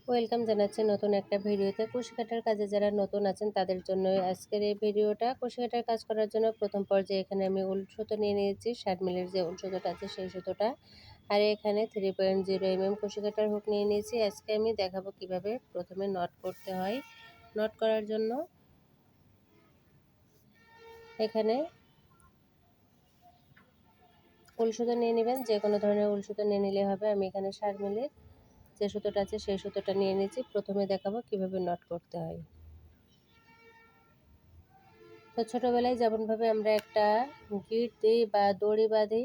Welcome জানাচ্ছি নতুন একটা ভিডিওতে। কুশি কাটার কাজে যারা নতুন আছেন তাদের জন্য আজকের এই ভিডিওটা। কুশি কাটার কাজ করার জন্য প্রথম পর্যায়ে এখানে আমি উল সুতো নিয়ে নিয়েছি, 60 মিলির যে উল সুতোটা আছে সেই সুতোটা। আর এখানে 3.0 কুশি কাটার হুক নিয়ে নিয়েছি। আজকে আমি দেখাবো কিভাবে প্রথমে নট করতে হয়। নট করার জন্য এখানে উল সুতো নিয়ে নেবেন, যে কোনো ধরনের উল সুতো নিয়ে নিলে হবে। আমি এখানে 60 মিলির যে সুতোটা আছে সেই সুতোটা নিয়ে নিয়েছি। প্রথমে দেখাবো কিভাবে নট করতে হয়। তো ছোটোবেলায় যেমনভাবে আমরা একটা গিট দিই বা দড়ি বাঁধি,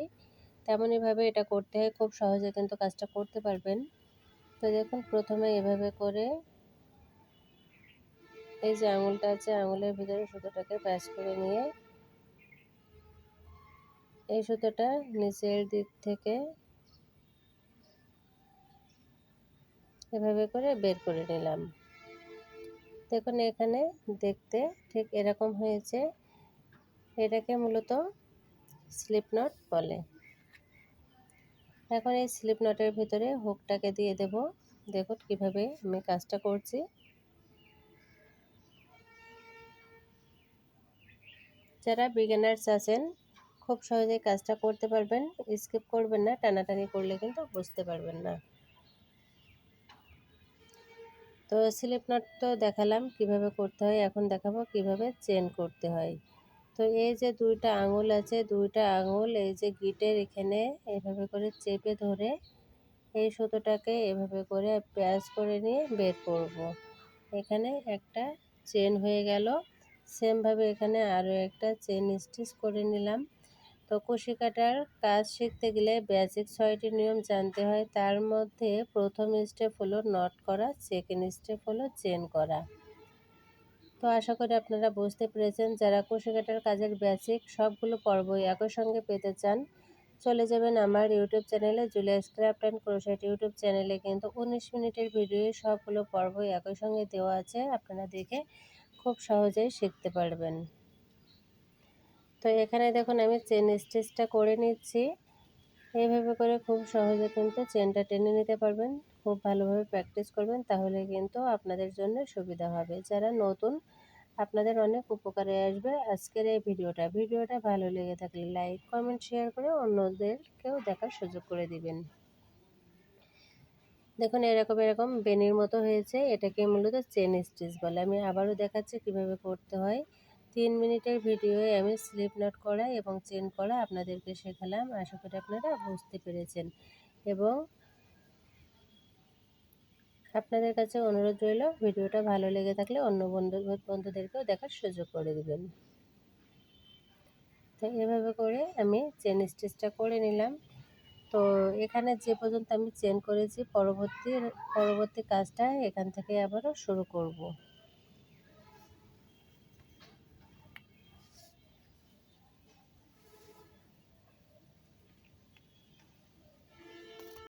তেমনইভাবে এটা করতে হয়। খুব সহজে কিন্তু কাজটা করতে পারবেন। তো দেখুন, প্রথমে এভাবে করে এই যে আঙুলটা আছে, আঙুলের ভিতরে সুতোটাকে প্যাঁচ করে নিয়ে এই সুতোটা নিচের দিক থেকে এভাবে করে বের করে নিলাম। দেখুন, এখানে দেখতে ঠিক এরকম হয়েছে। এটাকে মূলত স্লিপ নট বলে। এখন এই স্লিপ নটের ভিতরে হুকটাকে দিয়ে দেব। দেখুন কিভাবে আমি কাজটা করছি। যারা বিগিনার্স আছেন খুব সহজেই কাজটা করতে পারবেন। স্কিপ করবেন না, টানাটানি করলে কিন্তু বুঝতে পারবেন না। তো স্লিপ নট তো দেখালাম কিভাবে করতে হয়, এখন দেখাবো কিভাবে চেন করতে হয়। তো এই যে দুইটা আঙুল আছে, দুইটা আঙুল এই যে গিটের এখানে এভাবে করে চেপে ধরে এই সুতোটাকে এভাবে করে প্যাঁচ করে নিয়ে বের করব। এখানে একটা চেন হয়ে গেল। সেমভাবে এখানে আরও একটা চেন স্টিচ করে নিলাম। তো কুশি কাটার কাজ শিখতে গেলে বেসিক 6টি নিয়ম জানতে হয়। তার মধ্যে প্রথম স্টেপ হলো নট করা, সেকেন্ড স্টেপ হলো চেন করা। তো আশা করি আপনারা বুঝতে পেরেছেন। যারা কুশি কাটার কাজের বেসিক সবগুলো পর্বই একই সঙ্গে পেতে চান, চলে যাবেন আমার ইউটিউব চ্যানেলে, Julius craft and crochet YouTube চ্যানেলে। কিন্তু 19 মিনিটের ভিডিও সবগুলো পর্বই একই সঙ্গে দেওয়া আছে, আপনারা দেখে খুব সহজেই শিখতে পারবেন। তো এখানে দেখুন আমি চেন স্টিচটা করে নিচ্ছি। এইভাবে করে খুব সহজে কিন্তু চেনটা টেনে নিতে পারবেন। খুব ভালোভাবে প্র্যাকটিস করবেন, তাহলে কিন্তু আপনাদের জন্য সুবিধা হবে। যারা নতুন, আপনাদের অনেক উপকারে আসবে আজকের এই ভিডিওটা ভালো লেগে থাকলে লাইক, কমেন্ট, শেয়ার করে অন্যদেরকেও দেখার সুযোগ করে দিবেন। দেখুন এরকম বেনির মতো হয়েছে, এটাকে মূলত চেন স্টিচ বলে। আমি আবারও দেখাচ্ছি কিভাবে করতে হয়। 3 মিনিটের ভিডিওয়ে আমি স্লিপ নট করা এবং চেন করা আপনাদেরকে শেখালাম। আশা করি আপনারা বুঝতে পেরেছেন এবং আপনাদের কাছে অনুরোধ রইল, ভিডিওটা ভালো লেগে থাকলে অন্য বন্ধুদেরকেও দেখার সুযোগ করে দিবেন। তো এভাবে করে আমি চেন স্টিচটা করে নিলাম। তো এখানে যে পর্যন্ত আমি চেন করেছি, পরবর্তী কাজটা এখান থেকে আবারও শুরু করব।